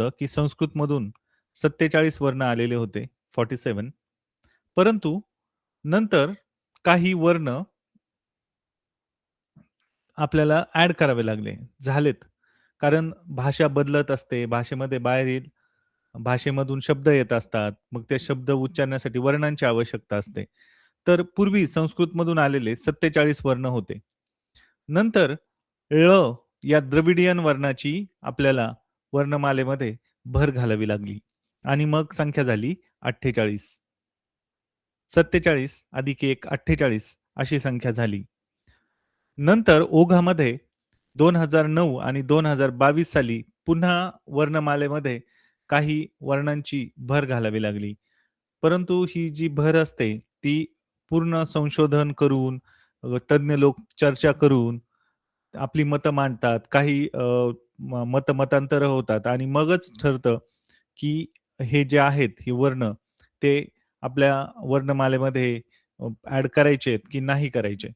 शकतं, की संस्कृतमधून 47 वर्ण आलेले होते, 47. परंतु नंतर काही वर्ण आपल्याला ॲड करावे लागले, झालेत. कारण भाषा बदलत असते, भाषेमध्ये बाहेरील भाषेमधून शब्द येत असतात. मग ते शब्द उच्चारण्यासाठी वर्णांची आवश्यकता असते. तर पूर्वी संस्कृतमधून आलेले 47 वर्ण होते. नंतर ळ या द्रविडियन वर्णाची आपल्याला वर्णमालेमध्ये भर घालावी लागली आणि मग संख्या झाली 48. 47 अधिक 1 48 अशी संख्या झाली. नंतर ओघामध्ये 2009 आणि 2022 साली पुन्हा वर्णमालेमध्ये काही वर्णांची भर घालावी लागली. परंतु ही जी भर असते ती पूर्ण संशोधन करून तज्ञ लोक चर्चा करून आपली मतं मांडतात. काही मतांतरं होतात आणि मगच ठरतं, की हे जे आहेत, ही वर्ण ते आपल्या वर्णमालेमध्ये ॲड करायचे आहेत की नाही करायचे.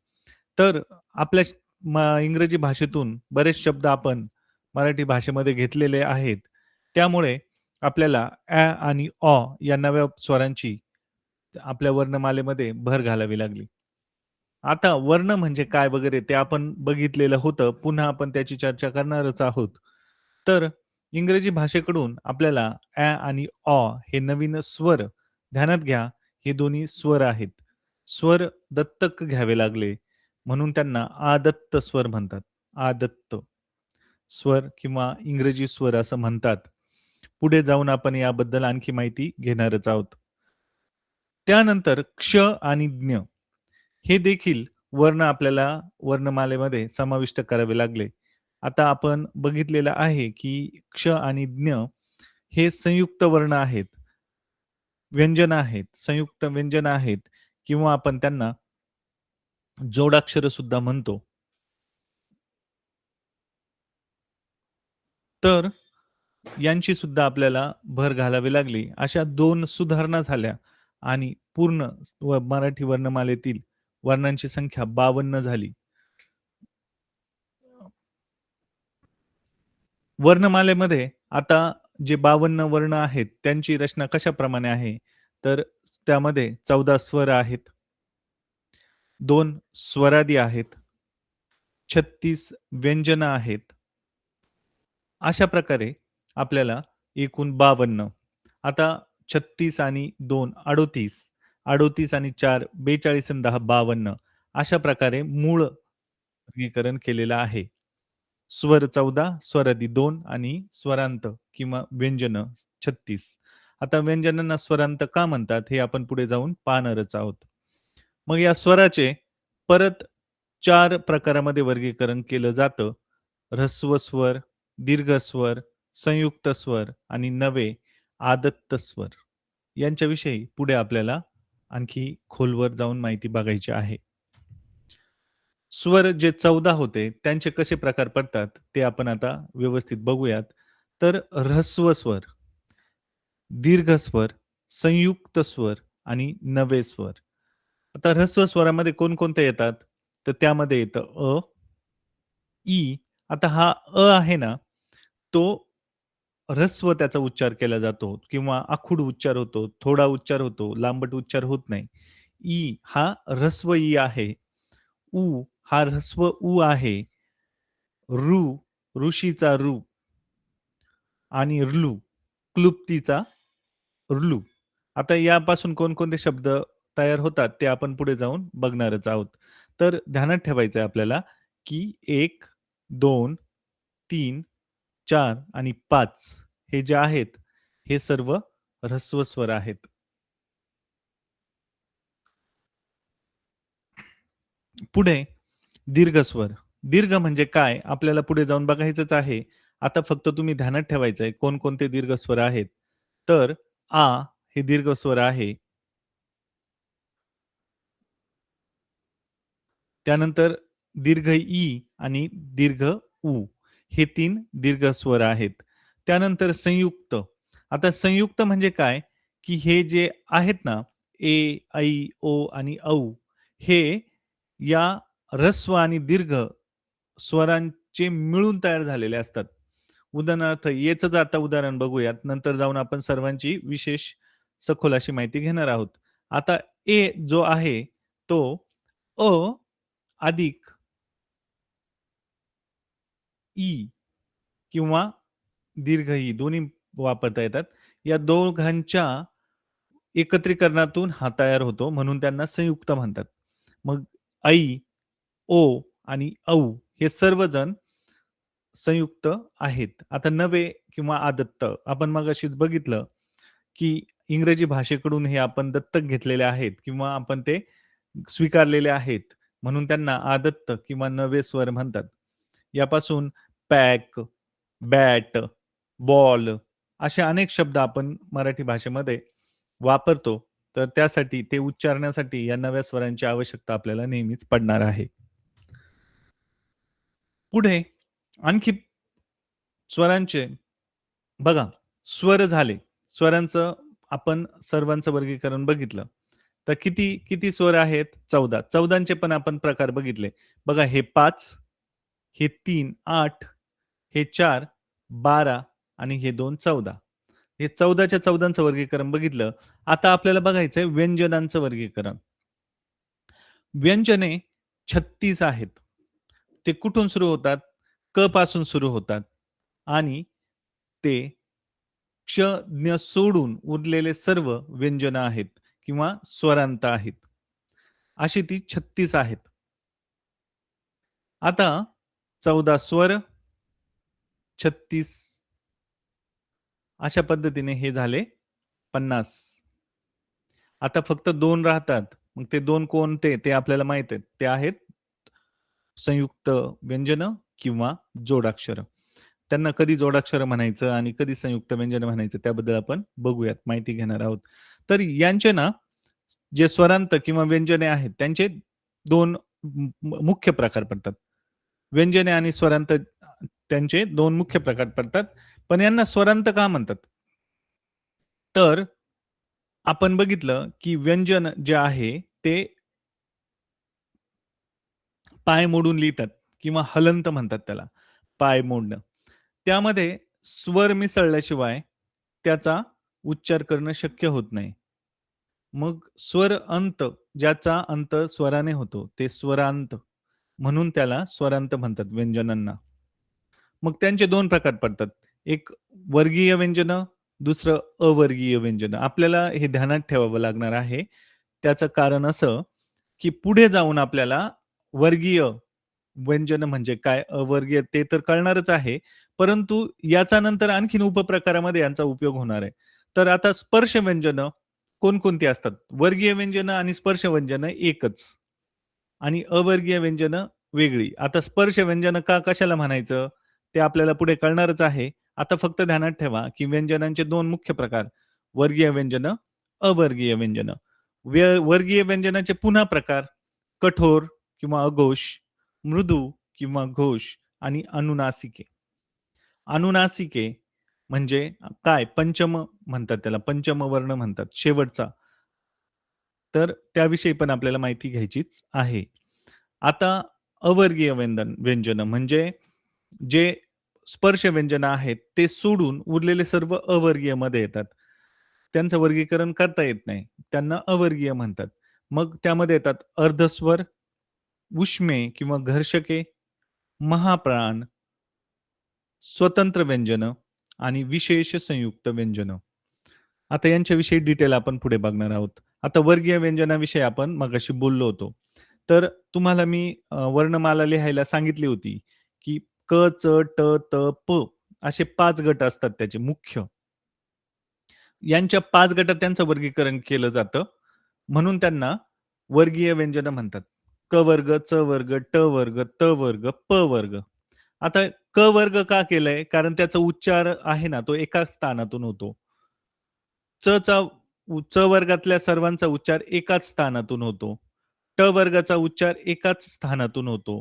तर आपल्या इंग्रजी भाषेतून बरेच शब्द आपण मराठी भाषेमध्ये घेतलेले आहेत. त्यामुळे आपल्याला आणि या नव्या स्वरांची आपल्या वर्णमालेमध्ये भर घालावी लागली. आता वर्ण म्हणजे काय वगैरे ते आपण बघितलेलं होतं. पुन्हा आपण त्याची चर्चा करणारच आहोत. तर इंग्रजी भाषेकडून आपल्याला आणि हे नवीन स्वर ध्यानात घ्या, हे दोन्ही स्वर आहेत. स्वर दत्तक घ्यावे लागले, म्हणून त्यांना आदत्त स्वर म्हणतात. आदत्त स्वर किंवा इंग्रजी स्वर असं म्हणतात. पुढे जाऊन आपण याबद्दल आणखी माहिती घेणारच आहोत. त्यानंतर क्ष आणि ज्ञ हे देखील वर्ण आपल्याला वर्णमालेमध्ये समाविष्ट करावे लागले. आता आपण बघितलेलं आहे, की क्ष आणि ज्ञ हे संयुक्त वर्ण आहेत. व्यंजन आहेत, संयुक्त व्यंजन आहेत किंवा आपण त्यांना जोडाक्षर सुद्धा म्हणतो. तर यांची सुद्धा आपल्याला भर घालावी लागली. अशा 2 सुधारणा झाल्या आणि पूर्ण मराठी वर्णमालेतील वर्णांची संख्या 52 झाली. वर्णमालेमध्ये आता जे 52 वर्ण आहेत, त्यांची रचना कशाप्रमाणे आहे? तर त्यामध्ये 14 स्वर आहेत, 2 स्वरादी आहेत, 36 व्यंजनं आहेत. अशा प्रकारे आपल्याला एकूण 52. आता 36 आणि 2 38, 38 आणि 4 42 आणि 10 52 अशा प्रकारे मूळ वर्गीकरण केलेलं आहे. स्वर 14, स्वरादी 2 आणि स्वरांत किंवा व्यंजन 36. आता व्यंजनांना स्वरांत का म्हणतात हे आपण पुढे जाऊन पाहणारच आहोत. मग या स्वराचे परत 4 प्रकारामध्ये वर्गीकरण केलं जातं. ऱ्हस्व स्वर, दीर्घ स्वर, संयुक्त स्वर आणि नवे आदत्त स्वर. यांच्याविषयी पुढे आपल्याला आणखी खोलवर जाऊन माहिती बघायची आहे. स्वर जे 14 होते, त्यांचे कसे प्रकार पडतात, ते आपण आता व्यवस्थित बघूयात. तर ऱ्हस्व स्वर, दीर्घ स्वर, संयुक्त स्वर आणि नवे स्वर. आता ऱ्हस्व स्वरामध्ये कोणकोणते येतात? तर त्यामध्ये येतं ई. आता हा आहे ना, तो ऱ्हस्व त्याचा उच्चार केला जातो किंवा आखूड उच्चार होतो, थोडा उच्चार होतो, लांबट उच्चार होत नाही. ई हा ऱ्हस्व ई आहे. उ हा ऱ्हस्व उ आहे. ऋ, ऋषीचा ऋ आणि ऋ, क्लृप्तीचा ऋ. आता यापासून कोणकोणते शब्द तयार होतात ते आपण पुढे जाऊन बघणारच आहोत. तर ध्यानात ठेवायचं आहे आपल्याला, की 1, 2, 3, 4 आणि 5 हे जे आहेत, हे सर्व ऱ्हस्व स्वर आहेत. पुढे दीर्घ स्वर. दीर्घ म्हणजे काय? आपल्याला पुढे जाऊन बघायचंच आहे. आता फक्त तुम्ही ध्यानात ठेवायचं आहे कोणकोणते दीर्घ स्वर आहेत. तर हे दीर्घ स्वर आहे. त्यानंतर दीर्घ ई आणि दीर्घ उ हे 3 दीर्घ स्वर आहेत. त्यानंतर संयुक्त. आता संयुक्त म्हणजे काय? की हे जे आहेत ना, ए, ऐ, ओ आणि औ हे या ऱ्हस्व आणि दीर्घ स्वरांचे मिळून तयार झालेले असतात. उदाहरणार्थ येचंच आता उदाहरण बघूयात. नंतर जाऊन आपण सर्वांची विशेष सखोल अशी माहिती घेणार आहोत. आता ए जो आहे तो अ अधिक ई किंवा दीर्घ ई दोन्ही वापरता येतात. या दोघांच्या एकत्रीकरणातून हा तयार होतो म्हणून त्यांना संयुक्त म्हणतात. मग ऐ, ओ आणि औ हे सर्वजण संयुक्त आहेत. आता नवे किंवा आदत्त आपण मगाशीच बघितलं, की इंग्रजी भाषेकडून हे आपण दत्तक घेतलेले आहेत किंवा आपण ते स्वीकारलेले आहेत. म्हणून त्यांना आदत्त किंवा नवे स्वर म्हणतात. यापासून पॅक, बॅट, बॉल असे अनेक शब्द आपण मराठी भाषेमध्ये वापरतो. तर त्यासाठी ते उच्चारण्यासाठी या नव्या स्वरांची आवश्यकता आपल्याला नेहमीच पडणार आहे. पुढे आणखी स्वरांचे बघा, स्वर झाले. स्वरांचं आपण सर्वांचं वर्गीकरण बघितलं. तर किती किती स्वर आहेत? 14. 14 पण आपण प्रकार बघितले. बघा हे 5, हे 3 8, हे 4 12 आणि हे 2 14. हे 14च्या 14चं वर्गीकरण बघितलं. आता आपल्याला बघायचंय व्यंजनांचं वर्गीकरण. व्यंजने 36 आहेत. ते कुठून सुरू होतात? क पासून सुरू होतात आणि ते क्ष, ज्ञ सोडून उरलेले सर्व व्यंजन आहेत किंवा स्वरांत आहेत. अशी ती 36 आहेत. आता 14 स्वर, 36 अशा पद्धतीने हे झाले 50. आता फक्त 2 राहतात. मग ते 2 कोणते? ते आपल्याला माहीत आहेत. ते आहेत संयुक्त व्यंजनं किंवा जोडाक्षर. त्यांना कधी जोडाक्षर म्हणायचं आणि कधी संयुक्त व्यंजन म्हणायचं त्याबद्दल आपण बघूयात, माहिती घेणार आहोत. तर यांचे ना जे स्वरांत किंवा व्यंजने आहेत त्यांचे 2 मुख्य प्रकार पडतात. व्यंजने आणि स्वरांत त्यांचे 2 मुख्य प्रकार पडतात. पण यांना स्वरांत का म्हणतात? तर आपण बघितलं की व्यंजन जे आहे ते पाय मोडून लिहितात किंवा हलंत म्हणतात त्याला, पाय मोडणं. त्यामध्ये स्वर मिसळल्याशिवाय त्याचा उच्चार करणं शक्य होत नाही. मग स्वर अंत, ज्याचा अंत स्वराने होतो, ते स्वरांत. म्हणून त्याला स्वरांत म्हणतात व्यंजनांना. मग त्यांचे 2 प्रकार पडतात. एक वर्गीय व्यंजनं, दुसरं अवर्गीय व्यंजनं. आपल्याला हे ध्यानात ठेवावं लागणार आहे. त्याचं कारण असं, की पुढे जाऊन आपल्याला वर्गीय व्यंजन म्हणजे काय? अवर्गीय ते तर कळणारच आहे. परंतु याचा नंतर आणखीन उपप्रकारामध्ये यांचा उपयोग होणार आहे. तर आता स्पर्श व्यंजनं कोणकोणती असतात? वर्गीय व्यंजनं आणि स्पर्श व्यंजनं एकच आणि अवर्गीय व्यंजनं वेगळी. आता स्पर्श व्यंजनं का कशाला म्हणायचं? ते आपल्याला पुढे कळणारच आहे. आता फक्त ध्यानात ठेवा, की व्यंजनांचे 2 मुख्य प्रकार वर्गीय व्यंजनं, अवर्गीय व्यंजनं. वर्गीय व्यंजनाचे पुन्हा प्रकार कठोर किंवा अघोष, मृदू किंवा घोष आणि अनुनासिके. अनुनासिके म्हणजे काय? पंचम म्हणतात त्याला. पंचम वर्ण म्हणतात शेवटचा. तर त्याविषयी पण आपल्याला माहिती घ्यायचीच आहे. आता अवर्गीय व्यंजनं म्हणजे जे स्पर्श व्यंजनं आहेत, ते सोडून उरलेले सर्व अवर्गीयमध्ये येतात. त्यांचं वर्गीकरण करता येत नाही. त्यांना अवर्गीय म्हणतात. मग त्यामध्ये येतात अर्धस्वर, उष्मे किंवा घर्षके, महाप्राण, स्वतंत्र व्यंजनं आणि विशेष संयुक्त व्यंजनं. आता यांच्याविषयी डिटेल आपण पुढे बघणार आहोत. आता वर्गीय व्यंजनाविषयी आपण मगाशी बोललो होतो. तर तुम्हाला मी वर्णमाला लिहायला सांगितली होती, की क, च, ट, त, प असे 5 गट असतात त्याचे मुख्य. यांच्या 5 गटात त्यांचं वर्गीकरण केलं जातं. म्हणून त्यांना वर्गीय व्यंजनं म्हणतात. क वर्ग, च वर्ग, ट वर्ग, त वर्ग, प वर्ग. आता क वर्ग का केलंय? कारण त्याचा उच्चार आहे ना, तो एकाच स्थानातून होतो. च चा च वर्गातल्या सर्वांचा उच्चार एकाच स्थानातून होतो. ट वर्गाचा उच्चार एकाच स्थानातून होतो.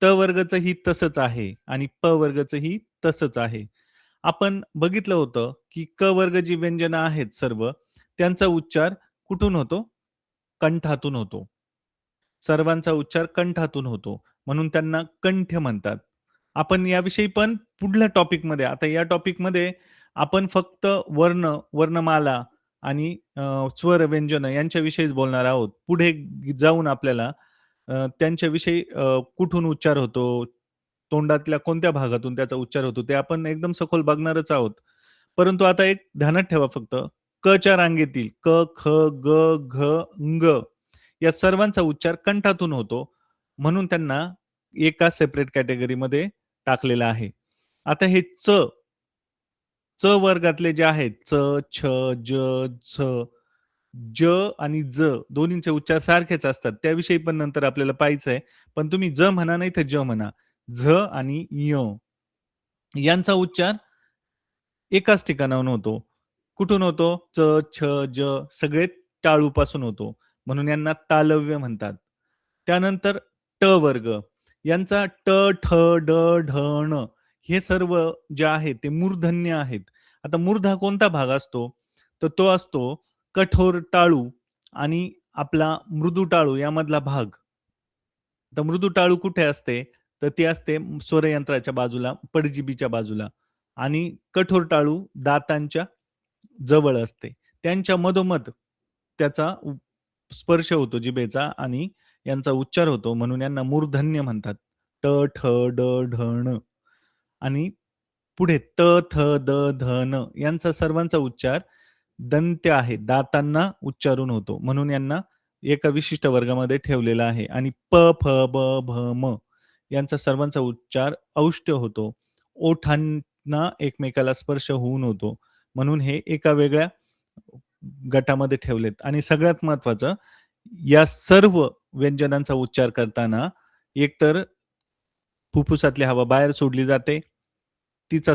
त वर्गाचंही तसंच आहे आणि प वर्गाचंही तसंच आहे. आपण बघितलं होतं, की क वर्ग जी व्यंजनं आहेत सर्व, त्यांचा उच्चार कुठून होतो? कंठातून होतो. सर्वांचा उच्चार कंठातून होतो. म्हणून त्यांना कंठ म्हणतात. आपण याविषयी पण पुढल्या टॉपिकमध्ये आता या टॉपिकमध्ये आपण फक्त वर्ण, वर्णमाला आणि स्वर, व्यंजन यांच्याविषयीच बोलणार आहोत. पुढे जाऊन आपल्याला त्यांच्याविषयी कुठून उच्चार होतो, तोंडातल्या कोणत्या भागातून त्याचा उच्चार होतो, ते आपण एकदम सखोल बघणारच आहोत. परंतु आता एक ध्यानात ठेवा फक्त, च्या रांगेतील क, ख, ग, घ, ङ या सर्वांचा उच्चार कंठातून होतो. म्हणून त्यांना एका सेपरेट कॅटेगरीमध्ये टाकलेलं आहे. आता हे वर्गातले जे आहेत च, छ, ज, छ, ज आणि ज दोन्हींचे उच्चार सारखेच असतात. त्याविषयी पण नंतर आपल्याला पाहायचं पण तुम्ही ज म्हणा नाही तर ज म्हणा. झ आणि य यांचा उच्चार एकाच ठिकाणाहून होतो. कुठून होतो? च, छ, ज सगळे टाळूपासून होतो. म्हणून यांना तालव्य म्हणतात. त्यानंतर ट वर्ग यांचा ट, ठ, ड, ढ, ण हे सर्व जे आहेत ते मूर्धन्य आहेत. आता मूर्ध हा कोणता भाग असतो? तर तो असतो कठोर टाळू आणि आपला मृदू टाळू यामधला भाग. तर मृदू टाळू कुठे असते? तर ती असते स्वरयंत्राच्या बाजूला, पडजिभीच्या बाजूला आणि कठोर टाळू दातांच्या जवळ असते. त्यांच्या मधोमध त्याचा स्पर्श होतो जिभेचा आणि यांचा उच्चार होतो म्हणून यांना मूर्धन्य म्हणतात. ट, ठ, ड, ढ, ण आणि पुढे त, थ, द, ध, न यांचा सर्वांचा उच्चार दंत्य आहे. दातांना उच्चारून होतो. म्हणून यांना एका विशिष्ट वर्गामध्ये ठेवलेला आहे आणि प, फ, ब, भ, म यांचा सर्वांचा उच्चार औष्ठ्य होतो. ओठांना एकमेकाला स्पर्श होऊन होतो. म्हणून हे एका वेगळ्या गटामध्ये ठेवलेत आणि सगळ्यात महत्त्वाचं या सर्व व्यंजनांचा उच्चार करताना एकतर फुफ्फुसातली हवा बाहेर सोडली जाते. तिचा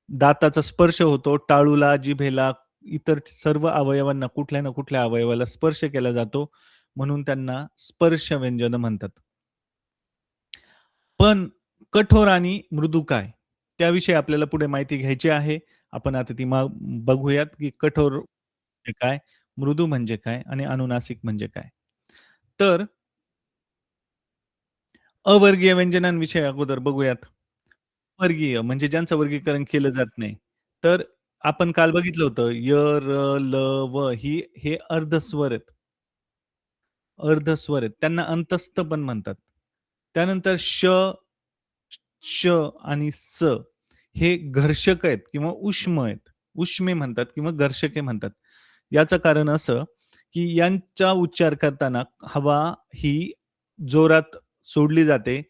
दाताचा स्पर्श होतो. टाळूला, जिभेला, इतर सर्व अवयवांना कुठल्या ना कुठल्या अवयवाला स्पर्श केला जातो. म्हणून त्यांना स्पर्श व्यंजन म्हणतात. पण कठोर आणि मृदू काय? त्याविषयी आपल्याला पुढे माहिती घ्यायची आहे. आपण आता ती बघूयात, की कठोर म्हणजे काय? मृदू म्हणजे काय? आणि अनुनासिक म्हणजे काय? तर अवर्गीय व्यंजनांविषयी अगोदर बघूयात. वर्गीय म्हणजे ज्यांचं वर्गीकरण केलं जात नाही. तर आपण काल बघितलं होतं य, र, ल, व हे अर्धस्वर आहेत. अर्धस्वर आहेत. त्यांना अंतस्थ पण म्हणतात. त्यानंतर श आणि स हे घर्षक आहेत किंवा उष्म आहेत. उष्मे म्हणतात किंवा घर्षके म्हणतात. याचं कारण असं, की यांचा उच्चार करताना हवा ही जोरात सोडली जाते.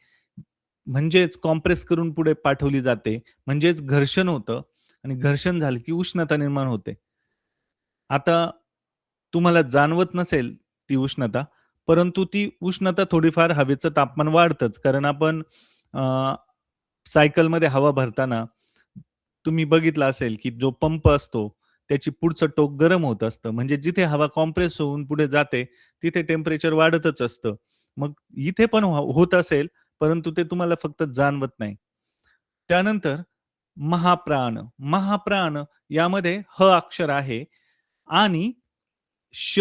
म्हणजेच कॉम्प्रेस करून पुढे पाठवली जाते. म्हणजेच घर्षण होतं आणि घर्षण झालं की उष्णता निर्माण होते. आता तुम्हाला जाणवत नसेल ती उष्णता, परंतु ती उष्णता थोडीफार हवेचं तापमान वाढतंच. कारण आपण सायकलमध्ये हवा भरताना तुम्ही बघितलं असेल, की जो पंप असतो, त्याची पुढचं टोक गरम होत असतं. म्हणजे जिथे हवा कॉम्प्रेस होऊन पुढे जाते, तिथे टेम्परेचर वाढतच असतं. मग इथे पण होत असेल, परंतु ते तुम्हाला फक्त जाणवत नाही. त्यानंतर महाप्राण. महाप्राण यामध्ये ह अक्षर आहे आणि श,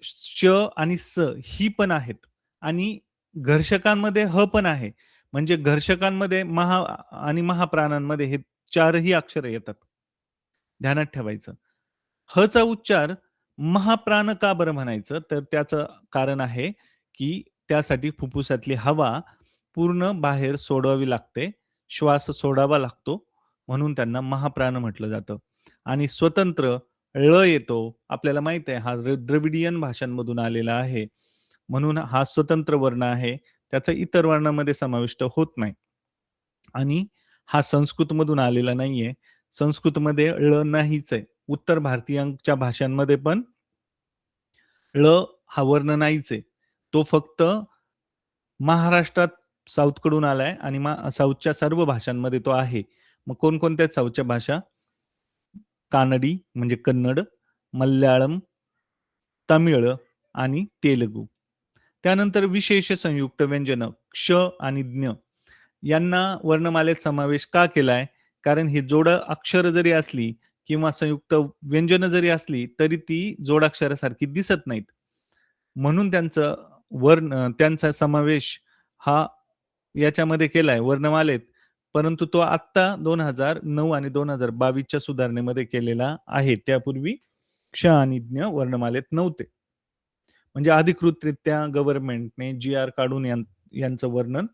श आणि स ही पण आहेत आणि घर्षकांमध्ये ह पण आहे. म्हणजे घर्षकांमध्ये महा आणि महाप्राणांमध्ये हे 4ही अक्षरं येतात. ध्यानात ठेवायचं. हचा उच्चार महाप्राण का बरं म्हणायचं? तर त्याचं कारण आहे, की त्यासाठी फुफ्फुसातली हवा पूर्ण बाहेर सोडवावी लागते. श्वास सोडावा लागतो. म्हणून त्यांना महाप्राण म्हटलं जातं. आणि स्वतंत्र ळ येतो. आपल्याला माहिती आहे हा द्रविडियन भाषांमधून आलेला आहे. म्हणून हा स्वतंत्र वर्ण आहे. त्याचा इतर वर्णामध्ये समाविष्ट होत नाही. आणि हा संस्कृतमधून आलेला नाहीये. संस्कृतमध्ये ळ नाहीच आहे. उत्तर भारतीयांच्या भाषांमध्ये पण ळ हा वर्ण नाहीच आहे. तो फक्त महाराष्ट्रात साऊथकडून आलाय आणि साऊथच्या सर्व भाषांमध्ये तो आहे. मग कोणकोणत्या साऊथच्या भाषा? कानडी म्हणजे कन्नड, मल्याळम, तमिळ आणि तेलुगू. त्यानंतर विशेष संयुक्त व्यंजन क्ष आणि ज्ञ यांना वर्णमालेत समावेश का केलाय? कारण ही जोडाक्षरं जरी असली किंवा संयुक्त व्यंजन जरी असली, तरी ती जोडाक्षरासारखी दिसत नाहीत. म्हणून त्यांचा समावेश हा याच्यामध्ये केलाय वर्णमालेत. परंतु तो आत्ता 2009 आणि 2022च्या सुधारणेमध्ये केलेला आहे. त्यापूर्वी क्ष आणि ज्ञ वर्णमालेत नव्हते. म्हणजे अधिकृतरित्या गव्हर्नमेंटने जी-आर काढून यांचं वर्णन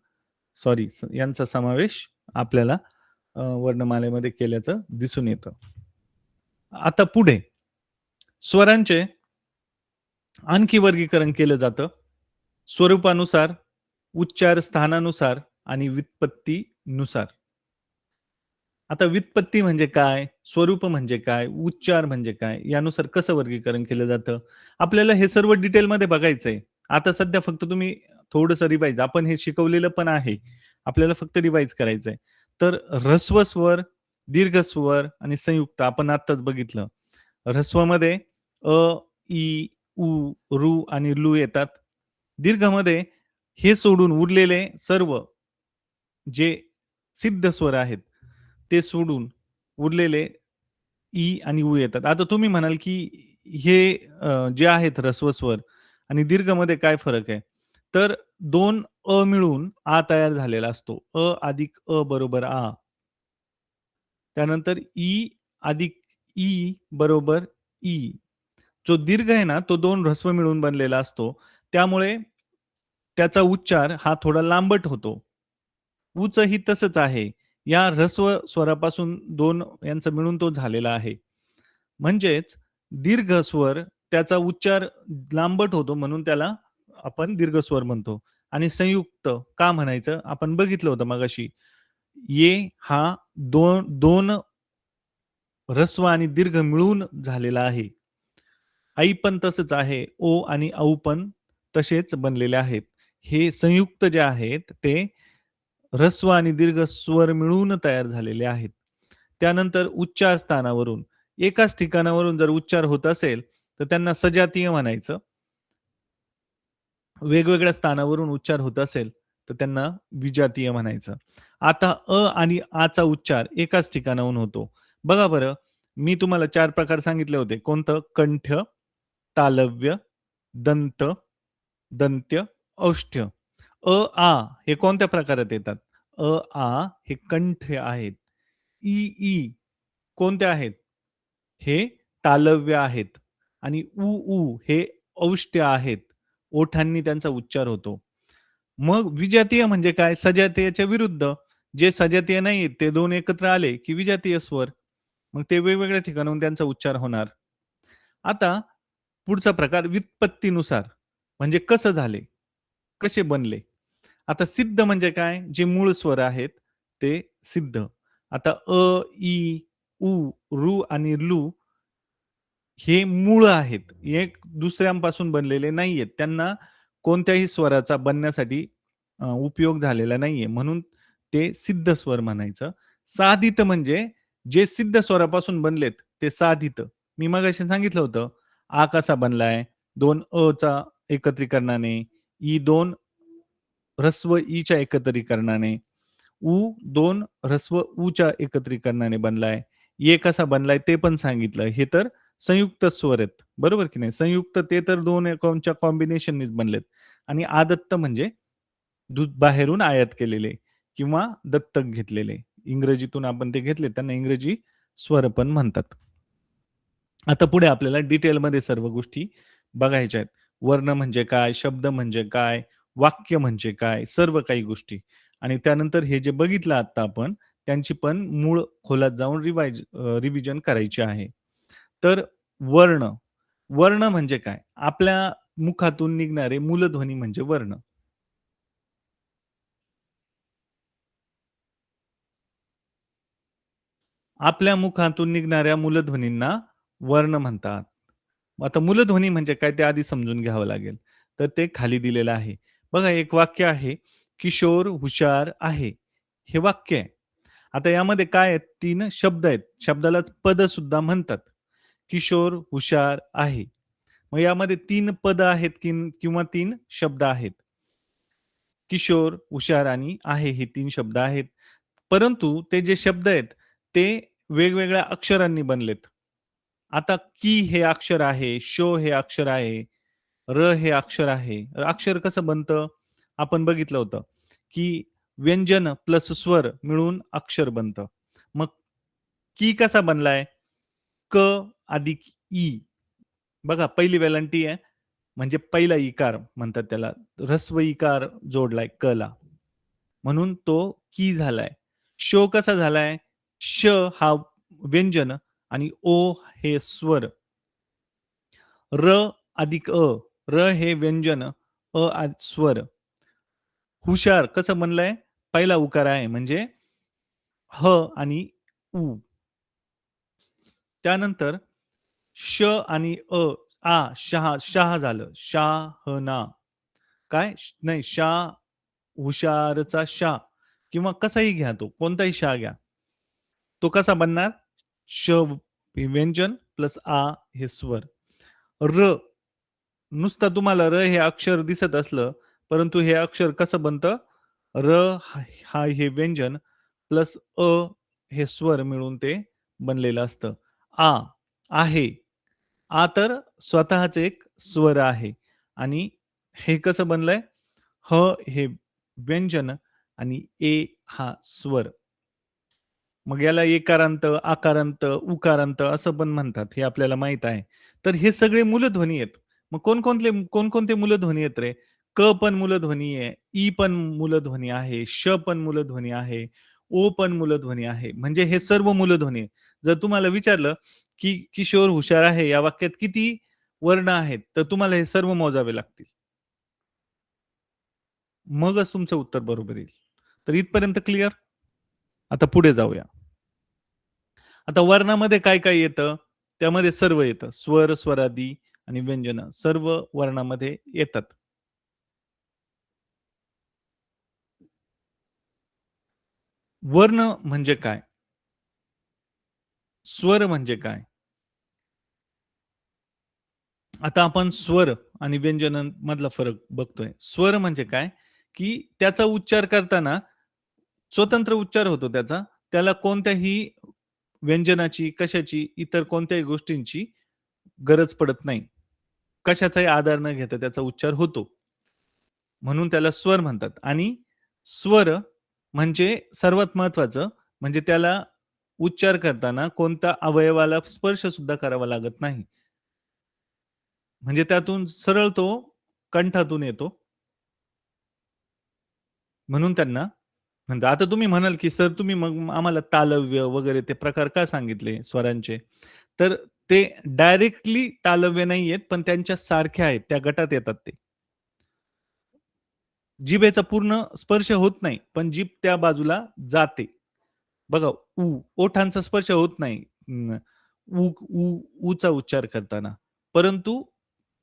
यांचा समावेश आपल्याला वर्णमालेमध्ये केल्याचं दिसून येतं. आता पुढे स्वरांचे आणखी वर्गीकरण केलं जातं. स्वरूपानुसार, उच्चार स्थानानुसार आणि व्युत्पत्तीनुसार. आता व्युत्पत्ती म्हणजे काय? स्वरूप म्हणजे काय? उच्चार म्हणजे काय? यानुसार कसं वर्गीकरण केलं जातं? आपल्याला हे सर्व डिटेलमध्ये बघायचंय. आता सध्या फक्त तुम्ही थोडंसं रिवाइज आपण हे शिकवलेलं पण आहे. आपल्याला फक्त रिवाइज करायचंय. तर ऱ्हस्व स्वर, दीर्घ स्वर आणि संयुक्त आपण आत्ताच बघितलं. ऱ्हस्वमध्ये अ, ई, उ, रू आणि लू येतात. दीर्घमध्ये हे सोडून उरलेले सर्व जे सिद्ध स्वर आहेत, ते सोडून उरलेले ई आणि ऊ येतात. आता तुम्ही म्हणाल, की हे जे आहेत ऱ्हस्व स्वर आणि दीर्घमध्ये काय फरक आहे? तर 2 अ मिळून आ तयार झालेला असतो. अ अधिक अ बरोबर आ. त्यानंतर ई अधिक ई बरोबर ई. जो दीर्घ आहे ना, तो 2 ऱ्हस्व मिळून बनलेला असतो. त्यामुळे त्याचा उच्चार हा थोडा लांबट होतो. ऊचंही तसंच आहे. या ऱ्हस्व स्वरापासून 2 यांचा मिळून तो झालेला आहे. म्हणजेच दीर्घ स्वर त्याचा उच्चार लांबट होतो म्हणून त्याला आपण दीर्घ स्वर म्हणतो. आणि संयुक्त का म्हणायचं? आपण बघितलं होतं मगाशी. ये हा 2 ऱ्हस्व आणि दीर्घ मिळून झालेला आहे. आई पण तसंच आहे. ओ आणि औ पण तसेच बनलेले आहेत. हे संयुक्त जे आहेत ते ऱ्हस्व आणि दीर्घ स्वर मिळून तयार झालेले आहेत. त्यानंतर उच्चार स्थानावरून एकाच ठिकाणावरून जर उच्चार होत असेल, तर त्यांना सजातीय म्हणायचं. वेगवेगळ्या स्थानावरून उच्चार होत असेल, तर त्यांना विजातीय म्हणायचं. आता अ आणि आचा उच्चार एकाच ठिकाणाहून होतो. बघा बरं, मी तुम्हाला 4 प्रकार सांगितले होते. कोणतं? कंठ, तालव्य, दंत, दंत्य, औष्ठ्य. अ, आ हे कोणत्या प्रकारात येतात? अ, आ हे कंठ आहेत. ई, ई कोणते आहेत? हे तालव्य आहेत आणि उ, ऊ हे औष्ठ्य आहेत. ओठांनी त्यांचा उच्चार होतो. मग विजातीय म्हणजे काय? सजातीयच्या विरुद्ध. जे सजातीय नाहीयेत ते 2 एकत्र आले, की विजातीय स्वर. मग ते वेगवेगळ्या ठिकाणाहून त्यांचा उच्चार होणार. आता पुढचा प्रकार व्युत्पत्तीनुसार म्हणजे कसं झाले? कसे बनले? आता सिद्ध म्हणजे काय? जे मूळ स्वर आहेत ते सिद्ध. आता अ, ई, उ, रू आणि लू हे मूळ आहेत. एक दुसऱ्यांपासून बनलेले नाहीयेत. त्यांना कोणत्याही स्वराचा बनण्यासाठी उपयोग झालेला नाहीये. म्हणून ते सिद्ध स्वर म्हणायचं. साधित म्हणजे जे सिद्ध स्वरापासून बनलेत ते साधित. मी मगाशी सांगितलं होतं. आ कसा बनलाय? 2 अ एकत्रीकरणाने, ई 2 ऱ्हस्व ईच्या एकत्रीकरणाने, उ 2 ऱ्हस्व ऊच्या एकत्रीकरणाने बनलाय. ये कसा बनलाय ते पण सांगितलं. हे तर संयुक्त स्वर आहेत. बरोबर की नाही? संयुक्त ते तर 2 एकमच्या कॉम्बिनेशननीच बनलेत आणि आदत्त म्हणजे बाहेरून आयात केलेले किंवा दत्तक घेतलेले. इंग्रजीतून आपण ते घेतले त्यांना इंग्रजी स्वर पण म्हणतात. आता पुढे आपल्याला डिटेलमध्ये सर्व गोष्टी बघायच्या आहेत. वर्ण म्हणजे काय? शब्द म्हणजे काय? वाक्य म्हणजे काय? सर्व काही गोष्टी आणि त्यानंतर हे जे बघितलं आता आपण, त्यांची पण मूळ खोलात जाऊन रिव्हिजन करायची आहे. तर वर्ण, वर्ण म्हणजे काय? आपल्या मुखातून निघणारे मूलध्वनी म्हणजे वर्ण. आपल्या मुखातून निघणाऱ्या मूलध्वनींना वर्ण म्हणतात. मग आता मूलध्वनी म्हणजे काय ते आधी समजून घ्यावं लागेल. तर ते खाली दिलेलं आहे. बघा एक वाक्य आहे, किशोर हुशार आहे. हे वाक्य आहे. आता यामध्ये काय आहेत 3 शब्द आहेत. शब्दालाच पद सुद्धा म्हणतात. किशोर हुशार आहे. मग यामध्ये 3 पद आहेत किंवा 3 शब्द आहेत. किशोर, हुशार आणि आहे हे 3 शब्द आहेत. परंतु ते जे शब्द आहेत, ते वेगवेगळ्या अक्षरांनी बनलेत. आता की हे अक्षर आहे, शो हे अक्षर आहे, र हे अक्षर आहे. अक्षर कसं बनतं? आपण बघितलं होतं, की व्यंजन प्लस स्वर मिळून अक्षर बनतं. मग की कसा बनलाय? क अधिक ई. बघा पहिली वेलांटी आहे, म्हणजे पहिला इकार म्हणतात त्याला. ऱ्हस्व इकार जोडलाय ला. म्हणून तो की झालाय. शो कसा झालाय? श हा व्यंजन आणि ओ हे स्वर. र अधिक अ. र हे व्यंजन, स्वर. हुशार कसं बनलंय? पहिला उकार आहे म्हणजे ह आणि उ. त्यानंतर श आणि शहा, शहा झालं. शाहना. काय? नाही हुशारचा शा किंवा कसाही घ्या तो, कोणताही शा घ्या. तो कसा बनणार? श हे व्यंजन प्लस हे स्वर. र नुसतं तुम्हाला र हे अक्षर दिसत असलं, परंतु हे अक्षर कसं बनतं? र हा हे व्यंजन प्लस हे स्वर मिळून ते बनलेलं असतं. आ, आहे. तर स्वतःच एक स्वर आहे आणि हे कसं बनलंय? ह हे व्यंजन आणि हा स्वर. मग याला एकारांत, आकारांत, उकारांत असं पण म्हणतात. हे आपल्याला माहीत आहे. तर हे सगळे मूलध्वनी आहेत. मग कोणकोणते मूलध्वनी आहेत रे? क पण मूलध्वनी आहे, ई पण मूलध्वनी आहे, श पण मूलध्वनी आहे, ओ पण मूलध्वनी आहे. म्हणजे हे सर्व मूलध्वनी आहे. जर तुम्हाला विचारलं, की किशोर हुशार आहे या वाक्यात किती वर्ण आहेत? तर तुम्हाला हे सर्व मोजावे लागतील. मगच तुमचं उत्तर बरोबर येईल. तर इथपर्यंत क्लिअर? आता पुढे जाऊया. आता वर्णामध्ये काय-काय येतं? त्यामध्ये सर्व येतं. स्वर, स्वरादी आणि व्यंजन सर्व वर्णामध्ये येतात. वर्ण म्हणजे काय? स्वर म्हणजे काय? आता आपण स्वर आणि व्यंजनांमधला फरक बघतोय. स्वर म्हणजे काय? की त्याचा उच्चार करताना स्वतंत्र उच्चार होतो त्याचा. त्याला कोणत्याही व्यंजनाची, कशाची, इतर कोणत्याही गोष्टींची गरज पडत नाही. कशाचाही आधार न घेता त्याचा उच्चार होतो. म्हणून त्याला स्वर म्हणतात आणि स्वर म्हणजे सर्वात महत्त्वाचं म्हणजे त्याला उच्चार करताना कोणत्या अवयवाला स्पर्श सुद्धा करावा लागत नाही. म्हणजे त्यातून सरळ तो कंठातून येतो. म्हणून त्यांना म्हणतात. आता तुम्ही म्हणाल, की "सर तुम्ही मग आम्हाला तालव्य वगैरे ते प्रकार का सांगितले स्वरांचे?" तर ते डायरेक्टली तालव्य नाही आहेत, पण त्यांच्या सारख्या आहेत. त्या गटात येतात ते. जिभेचा पूर्ण स्पर्श होत नाही, पण जीभ त्या बाजूला जाते. बघा ओठांचा स्पर्श होत नाही. ऊचा उच्चार करताना. परंतु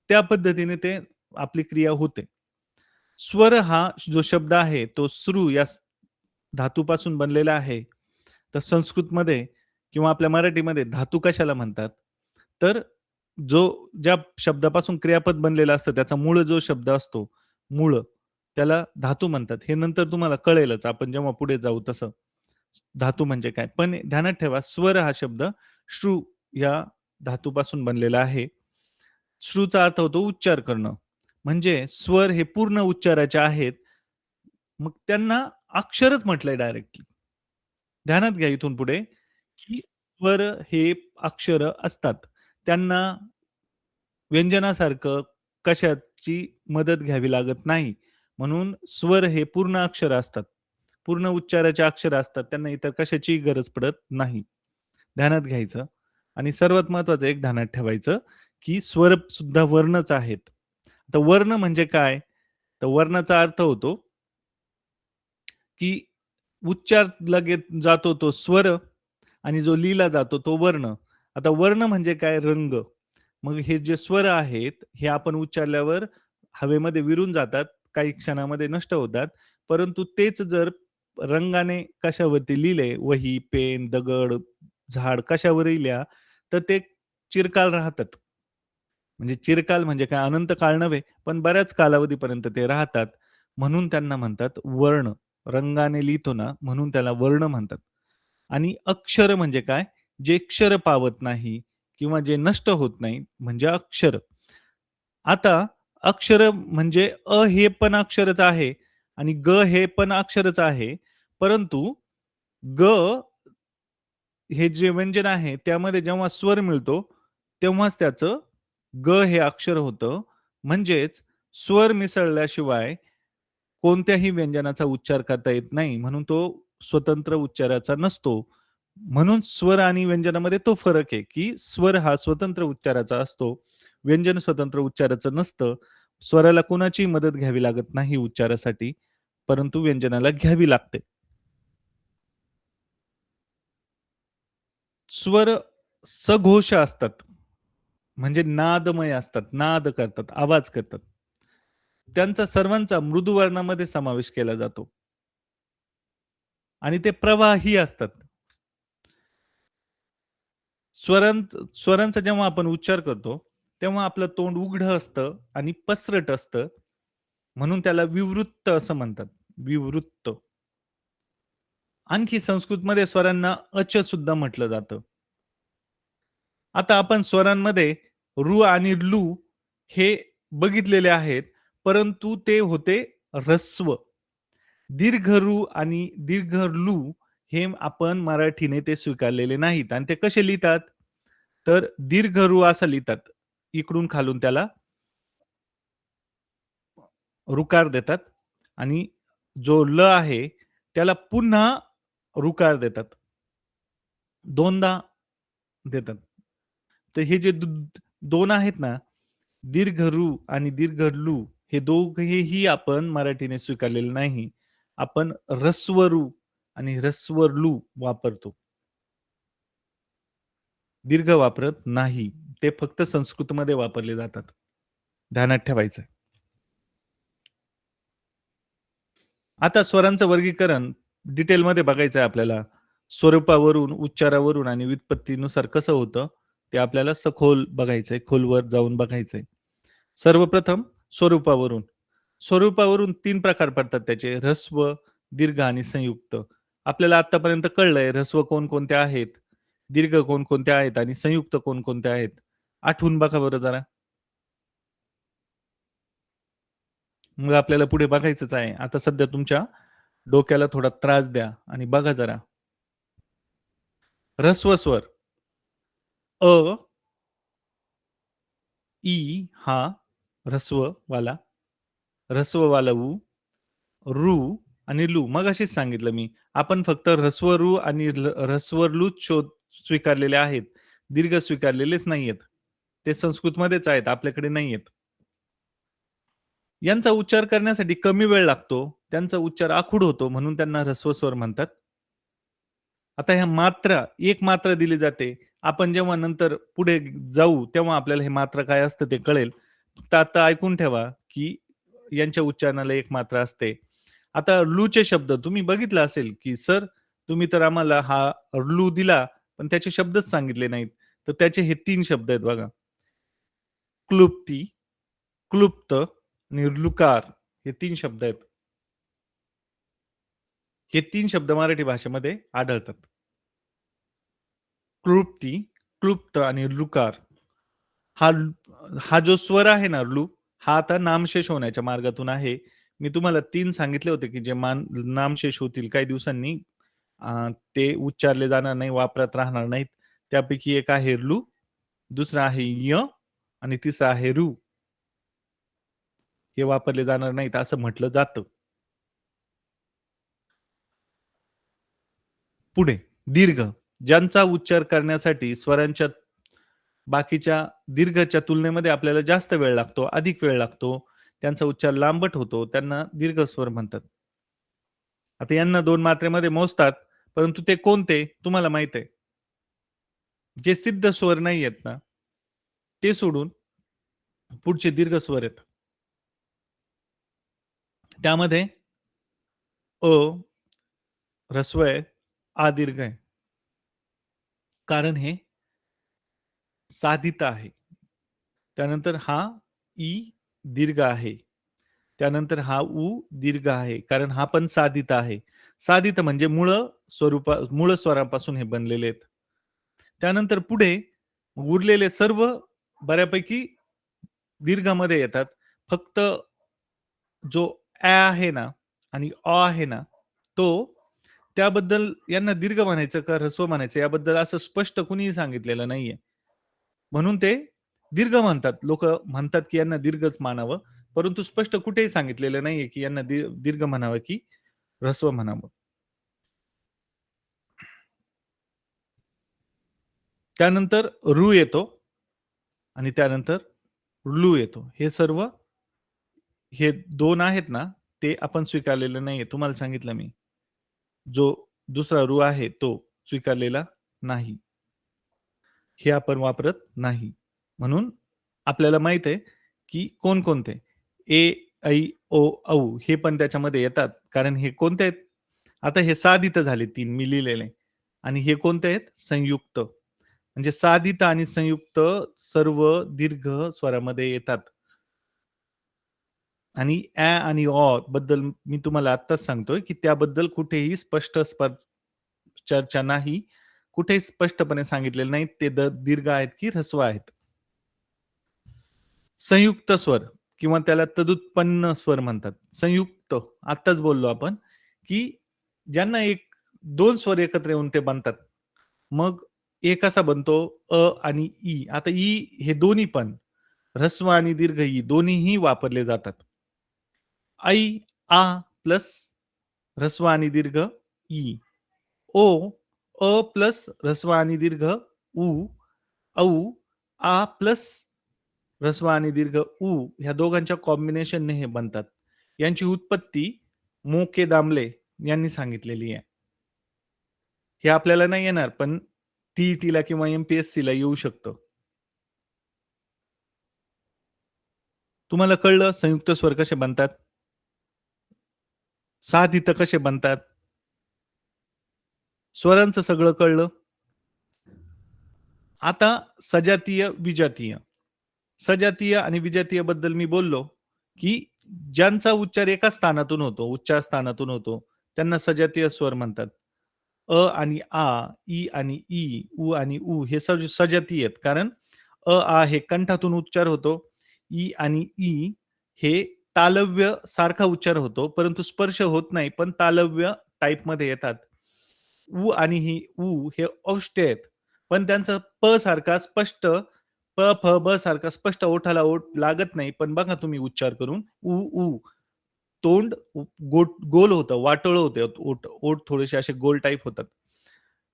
त्या पद्धतीने ते आपली क्रिया होते. स्वर हा जो शब्द आहे, तो श्रू या धातूपासून बनलेला आहे. तर संस्कृतमध्ये किंवा आपल्या मराठीमध्ये धातू कशाला म्हणतात? तर ज्या शब्दापासून क्रियापद बनलेलं असतं, त्याचा मूळ जो शब्द असतो, मूळ त्याला धातू म्हणतात. हे नंतर तुम्हाला कळेलच आपण जेव्हा पुढे जाऊ तसं. धातू म्हणजे काय? पण ध्यानात ठेवा स्वर हा शब्द श्रू या धातूपासून बनलेला आहे. श्रूचा अर्थ होतो उच्चार करणं. म्हणजे स्वर हे पूर्ण उच्चाराचे आहेत. मग त्यांना अक्षरच म्हटलंय डायरेक्टली. ध्यानात घ्या इथून पुढे, की स्वर हे अक्षर असतात. त्यांना व्यंजनासारखं कशाची मदत घ्यावी लागत नाही. म्हणून स्वर हे पूर्ण अक्षर असतात. पूर्ण उच्चाराचे अक्षर असतात. त्यांना इतर कशाचीही गरज पडत नाही. ध्यानात घ्यायचं आणि सर्वात महत्त्वाचं एक ध्यानात ठेवायचं, की स्वर सुद्धा वर्णच आहेत. तर वर्ण म्हणजे काय? तर वर्णाचा अर्थ होतो, की उच्चार लगेच जातो तो स्वर आणि जो लिहिला जातो तो वर्ण. आता वर्ण म्हणजे काय? रंग. मग हे जे स्वर आहेत, हे आपण उच्चारल्यावर हवेमध्ये विरून जातात, काही क्षणामध्ये नष्ट होतात. परंतु तेच जर रंगाने कशावरती लिहिले, वही, पेन, दगड, झाड कशावरही लिहा, तर ते चिरकाल राहतात. म्हणजे चिरकाल म्हणजे काय अनंत काळ नव्हे, पण बऱ्याच कालावधीपर्यंत ते राहतात. म्हणून त्यांना म्हणतात वर्ण. रंगाने लिहितो ना, म्हणून त्याला वर्ण म्हणतात. आणि अक्षर म्हणजे काय? जे क्षर पावत नाही किंवा जे नष्ट होत नाही म्हणजे अक्षर. आता अक्षर म्हणजे हे पण अक्षरच आहे आणि ग हे पण अक्षरच आहे. परंतु ग हे जे व्यंजन आहे त्यामध्ये जेव्हा स्वर मिळतो, तेव्हाच त्याचं ग हे अक्षर होतं. म्हणजेच स्वर मिसळल्याशिवाय कोणत्याही व्यंजनाचा उच्चार करता येत नाही. म्हणून तो स्वतंत्र उच्चाराचा नसतो. म्हणून स्वर आणि व्यंजनामध्ये तो फरक आहे, की स्वर हा स्वतंत्र उच्चाराचा असतो. व्यंजन स्वतंत्र उच्चाराचं नसतं. स्वराला कोणाचीही मदत घ्यावी लागत नाही उच्चारासाठी, परंतु व्यंजनाला घ्यावी लागते. स्वर सघोष असतात. म्हणजे नादमय असतात, नाद करतात, आवाज करतात. त्यांचा सर्वांचा मृदू वर्णामध्ये समावेश केला जातो आणि ते प्रवाही असतात. स्वरांचा जेव्हा आपण उच्चार करतो, तेव्हा आपलं तोंड उघडं असतं आणि पसरट असतं. म्हणून त्याला विवृत्त असं म्हणतात. विवृत्त. आणखी संस्कृतमध्ये स्वरांना अच सुद्धा म्हटलं जातं. आता आपण स्वरांमध्ये रू आणि लू हे बघितलेले आहेत, परंतु ते होते ऱ्हस्व. दीर्घ रू आणि दीर्घ लू हे आपण मराठीने ते स्वीकारलेले नाहीत आणि ते कसे लिहितात? तर दीर्घ रू असं लिहितात. इकडून खालून त्याला ऋकार देतात आणि जो ल आहे त्याला पुन्हा ऋकार देतात. दोनदा देतात. तर हे जे 2 आहेत ना, दीर्घ रू आणि दीर्घ लू हे दोघेही आपण मराठीने स्वीकारलेले नाही. आपण ऱ्हस्व रू आणि ह्रस्व लू वापरतो. दीर्घ वापरत नाही. ते फक्त संस्कृतमध्ये वापरले जातात. ध्यानात ठेवायचं. आता स्वरांचं वर्गीकरण डिटेलमध्ये बघायचं आहे आपल्याला. स्वरूपावरून, उच्चारावरून आणि व्युत्पत्तीनुसार कसं होतं, ते आपल्याला सखोल बघायचंय, खोलवर जाऊन बघायचंय. सर्वप्रथम स्वरूपावरून. स्वरूपावरून 3 प्रकार पडतात त्याचे ऱ्हस्व, दीर्घ आणि संयुक्त. आपल्याला आत्तापर्यंत कळलंय ऱ्हस्व कोणकोणते आहेत, दीर्घ कोणकोणते आहेत आणि संयुक्त कोणकोणते आहेत. आठवून बघा बरं जरा. मग आपल्याला पुढे बघायचंच आहे. आता सध्या तुमच्या डोक्याला थोडा त्रास द्या आणि बघा जरा. ऱ्हस्व स्वर अ, ई हा ऱ्हस्ववाला, ऱ्हस्ववाला उ, रू आणि लू. मगाशीच सांगितलं मी. आपण फक्त ऱ्हस्व रू आणि ऱ्हस्व लूच स्वीकारलेले आहेत. दीर्घ स्वीकारलेलेच नाहीयेत. ते संस्कृतमध्येच आहेत, आपल्याकडे नाहीयेत. यांचा उच्चार करण्यासाठी कमी वेळ लागतो. त्यांचा उच्चार आखूड होतो म्हणून त्यांना ऱ्हस्व स्वर म्हणतात. आता ह्या मात्रा, एक मात्रा दिली जाते. आपण जेव्हा नंतर पुढे जाऊ, तेव्हा आपल्याला हे मात्रा काय असतं ते कळेल. फक्त आता ऐकून ठेवा, की यांच्या उच्चारणाला एक मात्रा असते. आता लूचे शब्द तुम्ही बघितलं असेल, की सर तुम्ही तर आम्हाला हा लू दिला, पण त्याचे शब्दच सांगितले नाहीत. तर त्याचे हे 3 शब्द आहेत बघा. क्लुप्ती, क्लुप्त आणि लुकार हे 3 शब्द आहेत. हे 3 शब्द मराठी भाषेमध्ये आढळतात. क्लृप्ती, क्लुप्त आणि लुकार. हा हा जो स्वर आहे ना लू, हा आता नामशेष होण्याच्या मार्गातून आहे. मी तुम्हाला 3 सांगितले होते, की जे नामशेष होतील काही दिवसांनी ते उच्चारले जाणार नाही, वापरात राहणार नाहीत. त्यापैकी एक आहे लू, दुसरा आहे य आणि तिसरा आहे रू. हे वापरले जाणार नाहीत असं म्हटलं जातं. पुढे दीर्घ, ज्यांचा उच्चार करण्यासाठी स्वरांच्या बाकीच्या दीर्घच्या तुलनेमध्ये आपल्याला जास्त वेळ लागतो, अधिक वेळ लागतो. त्यांचा उच्चार लांबट होतो. त्यांना दीर्घ स्वर म्हणतात. आता यांना 2 मात्रेमध्ये मोजतात, परंतु ते कोणते? तुम्हाला माहीत आहे. जे सिद्ध स्वर नाही आहेत ना, ते सोडून पुढचे दीर्घ स्वर आहेत. त्यामध्ये अ ऱ्हस्व आहे, आ दीर्घ आहे. कारण हे साधित आहे. त्यानंतर हा ई दीर्घ आहे. त्यानंतर हा उ दीर्घ आहे. कारण हा पण साधित आहे. साधित म्हणजे मूळ स्वरापासून हे बनलेले आहेत. त्यानंतर पुढे उरलेले सर्व बऱ्यापैकी दीर्घामध्ये येतात. फक्त जो आहे ना, आणि अ आहे ना, तो त्याबद्दल यांना दीर्घ म्हणायचं का ऱ्हस्व म्हणायचं याबद्दल असं स्पष्ट कुणीही सांगितलेलं नाहीये. म्हणून ते दीर्घ म्हणतात. लोकं म्हणतात, की यांना दीर्घच मानावं. परंतु स्पष्ट कुठेही सांगितलेलं नाहीये, की यांना दीर्घ म्हणावं की ऱ्हस्व म्हणावं. त्यानंतर रू येतो आणि त्यानंतर लू येतो. हे 2 आहेत ना, ते आपण स्वीकारलेलं नाहीये. तुम्हाला सांगितलं मी. जो दुसरा रू आहे तो स्वीकारलेला नाही. हे आपण वापरत नाही. म्हणून आपल्याला माहीत आहे, की कोणकोणते ए, ऐ, ओ, औ हे पण त्याच्यामध्ये येतात. कारण हे कोणते आहेत? आता हे साधित झाले 3 मी लिहिलेले आणि हे कोणते आहेत? संयुक्त. म्हणजे साधित आणि संयुक्त सर्व दीर्घ स्वरामध्ये येतात. आणि ॲ आणि ऑ बद्दल मी तुम्हाला आत्ताच सांगतोय, की त्याबद्दल कुठेही स्पष्ट चर्चा नाही. कुठेही स्पष्टपणे सांगितलेलं नाही, ते दीर्घ आहेत की ऱ्हस्व आहेत. संयुक्त स्वर किंवा त्याला तदुत्पन्न स्वर म्हणतात. संयुक्त आत्ताच बोललो आपण, की ज्यांना 2 स्वर एकत्र येऊन ते बनतात. मग एक कसा बनतो अ आणि ई. आता ई हे दोन्ही पण ऱ्हस्व आणि दीर्घ ई दोन्हीही वापरले जातात. ऐ, आ प्लस ऱ्हस्व आणि दीर्घ ई. ओ, अ प्लस ऱ्हस्व आणि दीर्घ उ. औ, आ प्लस ऱ्हस्व आणि दीर्घ उ ह्या दोघांच्या कॉम्बिनेशनने हे बनतात. यांची उत्पत्ती मो. के. दामले यांनी सांगितलेली आहे. हे आपल्याला नाही येणार, पण टी-ई-टीला किंवा एम-पी-एस-सीला येऊ शकतं. तुम्हाला कळलं संयुक्त स्वर कसे बनतात? साधित कसे बनतात? स्वरांचं सगळं कळलं. आता सजातीय, विजातीय. सजातीय आणि विजातीय बद्दल मी बोललो, की ज्यांचा उच्चार एकाच स्थानातून होतो, उच्चार स्थानातून होतो, त्यांना सजातीय स्वर म्हणतात. अ आणि आ, ई आणि ई, उ आणि ऊ हे सजातीय आहेत. कारण आ हे कंठातून उच्चार होतो. ई आणि ई हे तालव्य सारखा उच्चार होतो, परंतु स्पर्श होत नाही, पण तालव्य टाइपमध्ये येतात. उ आणि ही ऊ हे औष्ठ्य आहेत. पण त्यांचा प सारखा स्पष्ट प, फ, ब सारखा स्पष्ट ओठाला ओठ लागत नाही. पण बघा तुम्ही उच्चार करून उ, ऊ. तोंड गोल होतं, वाटोळं होतं ओठ. ओठ थोडेसे असे गोल टाइप होतात.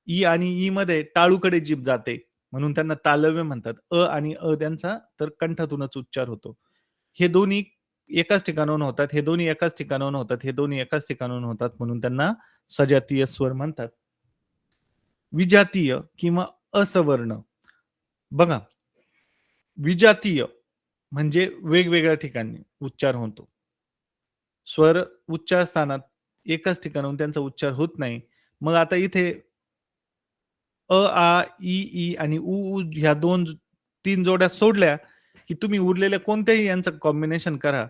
ई आणि ई मध्ये टाळूकडे जीभ जाते. म्हणून त्यांना तालव्य म्हणतात. आणि त्यांचा तर कंठातूनच उच्चार होतो. हे दोन्ही एकाच ठिकाणाहून होतात, हे दोन्ही एकाच ठिकाणाहून होतात, हे दोन्ही एकाच ठिकाणाहून होतात म्हणून त्यांना सजातीय स्वर म्हणतात. विजातीय किंवा असवर्ण. बघा, विजातीय म्हणजे वेगवेगळ्या ठिकाणी उच्चार होतो. स्वर उच्चार स्थानात एकाच ठिकाणाहून त्यांचा उच्चार होत नाही. मग आता इथे आ, ई आणि उ ह्या 2-3 जोड्या सोडल्या, की तुम्ही उरलेल्या कोणत्याही यांचं कॉम्बिनेशन करा.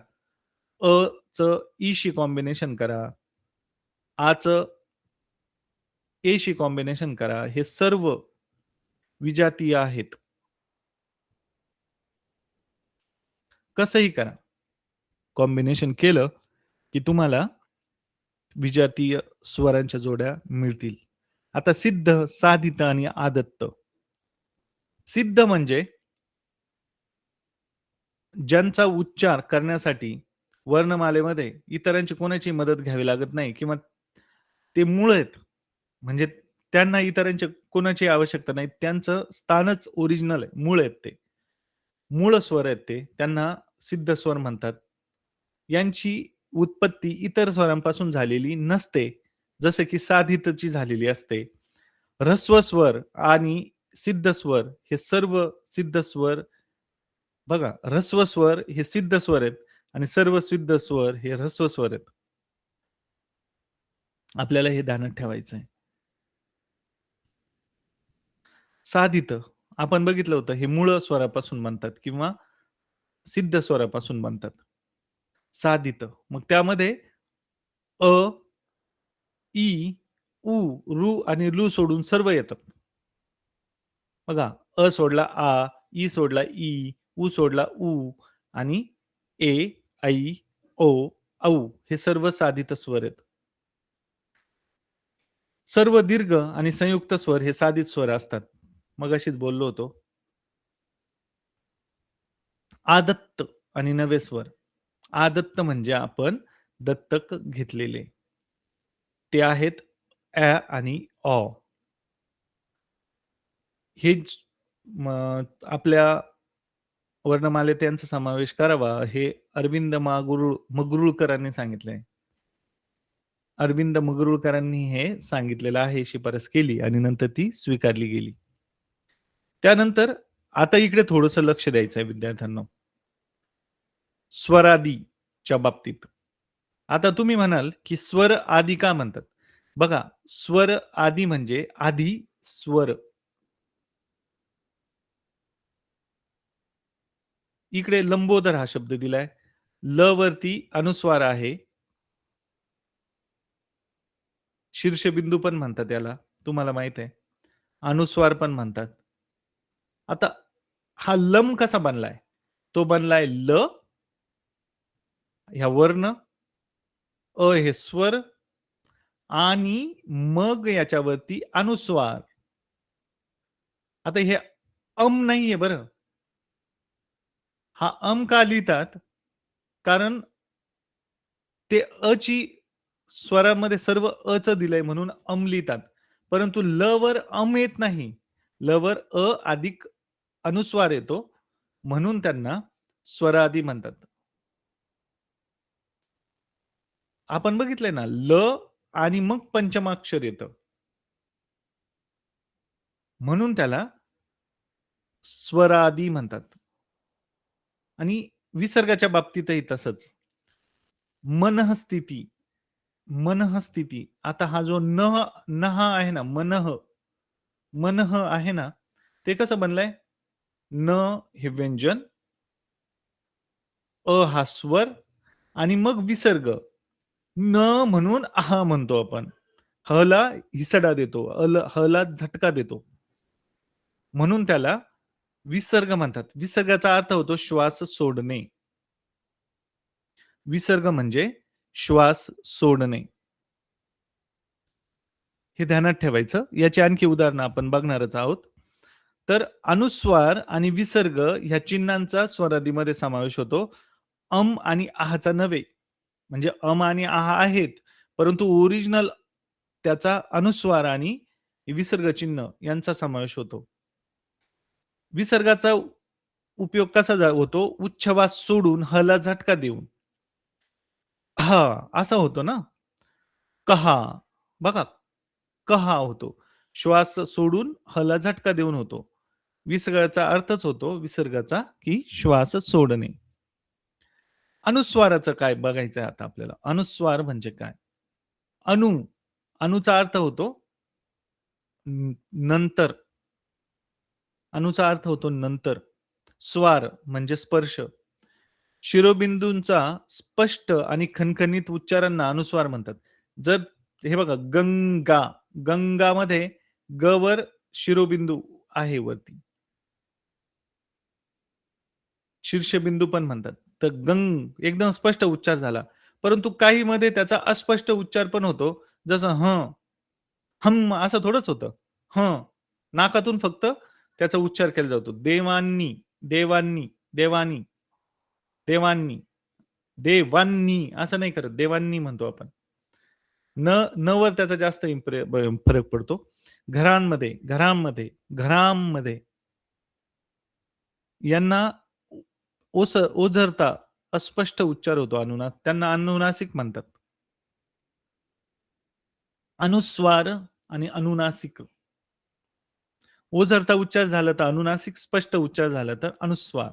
चं ईशी कॉम्बिनेशन करा. आचं एशी कॉम्बिनेशन करा. हे सर्व विजातीय आहेत. कसंही करा. कॉम्बिनेशन केलं, की तुम्हाला विजातीय स्वरांच्या जोड्या मिळतील. आता सिद्ध, साधित आणि आदत्त. सिद्ध म्हणजे ज्यांचा उच्चार करण्यासाठी वर्णमालेमध्ये इतरांची कोणाची मदत घ्यावी लागत नाही किंवा ते मूळ आहेत. म्हणजे त्यांना इतरांची कोणाची आवश्यकता नाही. त्यांचं स्थानच ओरिजिनल आहे. मूळ आहेत ते. मूळ स्वर आहेत ते. त्यांना सिद्ध स्वर म्हणतात. यांची उत्पत्ती इतर स्वरांपासून झालेली नसते. जसं की साधितची झालेली असते. ऱ्हस्व स्वर आणि सिद्ध स्वर हे सर्व सिद्ध स्वर बघा, ऱ्हस्व स्वर हे सिद्ध स्वर आहेत आणि सर्व सिद्ध स्वर हे ऱ्हस्व स्वर आहेत. आपल्याला हे ध्यानात ठेवायचं आहे. साधित आपण बघितलं होतं हे मूळ स्वरापासून बनतात किंवा सिद्ध स्वरापासून बनतात. साधित मग त्यामध्ये अ, ई, उ, रू आणि लू सोडून सर्व येतात. बघा सोडला आ, ई सोडला ई, उ सोडला उ आणि ए, ऐ, ओ, औ हे सर्व साधित स्वर आहेत. सर्व दीर्घ आणि संयुक्त स्वर हे साधित स्वर असतात. मगाशीच बोललो होतो. आदत्त आणि नवे स्वर. आदत्त म्हणजे आपण दत्तक घेतलेले. ते आहेत ॲ आणि ऑ. हेच आपल्या वर्णमालेत यांचा समावेश करावा, हे अरविंद मगरुळकरांनी सांगितलंय. अरविंद मगरुळकरांनी हे सांगितलेलं आहे, शिफारस केली आणि नंतर ती स्वीकारली गेली. त्यानंतर आता इकडे थोडंसं लक्ष द्यायचं आहे विद्यार्थ्यांनो. स्वरादीच्या बाबतीत. आता तुम्ही म्हणाल, की स्वर आदी का म्हणतात? बघा, स्वर आदी म्हणजे आधी स्वर. इकडे लंबोदर हा शब्द दिलाय. ल वरती अनुस्वार आहे. शीर्षबिंदू पण म्हणतात याला. तुम्हाला माहित आहे. अनुस्वार पण म्हणतात. आता हा लम कसा बनलाय? तो बनलाय ल, ह्या वर्ण, हे स्वर आणि मग याच्यावरती अनुस्वार. आता हे नाहीये बरं. हा का लिहितात? कारण ते ची स्वरामध्ये सर्व चं दिलंय म्हणून लिहितात. परंतु ल वर येत नाही. ल वर अधिक अनुस्वार येतो. म्हणून त्यांना स्वरादी म्हणतात. आपण बघितलंय ना, ल आणि मग पंचमाक्षर येतं. म्हणून त्याला स्वरादी म्हणतात. आणि विसर्गाच्या बाबतीतही तसंच. मनःस्थिती, मनःस्थिती. आता हा जो नह आहे ना, मनः आहे ना, ते कसं बनलंय? न हे व्यंजन, हा स्वर आणि मग विसर्ग. न म्हणून म्हणतो आपण. ला हिसडा देतो. ला झटका देतो. म्हणून त्याला विसर्ग म्हणतात. विसर्गाचा अर्थ होतो श्वास सोडणे. विसर्ग म्हणजे श्वास सोडणे. हे ध्यानात ठेवायचं. याची आणखी उदाहरणं आपण बघणारच आहोत. तर अनुस्वार आणि विसर्ग ह्या चिन्हांचा स्वरादीमध्ये समावेश होतो. आणि आहाचा नव्हे. म्हणजे आणि आहा आहेत, परंतु ओरिजिनल त्याचा अनुस्वार आणि विसर्ग चिन्ह यांचा समावेश होतो. विसर्गाचा उपयोग कसा होतो? उच्छवास सोडून ला झटका देऊन. असा होतो ना? कहा. बघा, कहा होतो. श्वास सोडून ला झटका देऊन होतो. विसर्गाचा अर्थच होतो विसर्गाचा, की श्वास सोडणे. अनुस्वाराचं काय बघायचंय आता आपल्याला. अनुस्वार म्हणजे काय? अनु, अणूचा अर्थ होतो नंतर. अणूचा अर्थ होतो नंतर. स्वार म्हणजे स्पर्श. शिरोबिंदूंचा स्पष्ट आणि खणखणीत उच्चारांना अनुस्वार म्हणतात. जर हे बघा, गंगा, गंगामध्ये ग वर शिरोबिंदू आहे वरती. शीर्षबिंदू पण म्हणतात. तर एकदम स्पष्ट उच्चार झाला. परंतु काही मध्ये त्याचा अस्पष्ट उच्चार पण होतो. जसं असं थोडंच होतं. नाकातून फक्त त्याचा उच्चार केला जातो. देवांनी, देवांनी, देवानी, देवांनी, देवांनी असं नाही करत. देवांनी म्हणतो आपण. न वर त्याचा जास्त फरक पडतो. घरांमध्ये, घरांमध्ये, घरांमध्ये यांना ओझरता अस्पष्ट उच्चार होतो त्यांना अनुनासिक म्हणतात. अनुस्वार आणि अनुनासिक. ओझरता उच्चार झाला तर अनुनासिक, स्पष्ट उच्चार झाला तर अनुस्वार.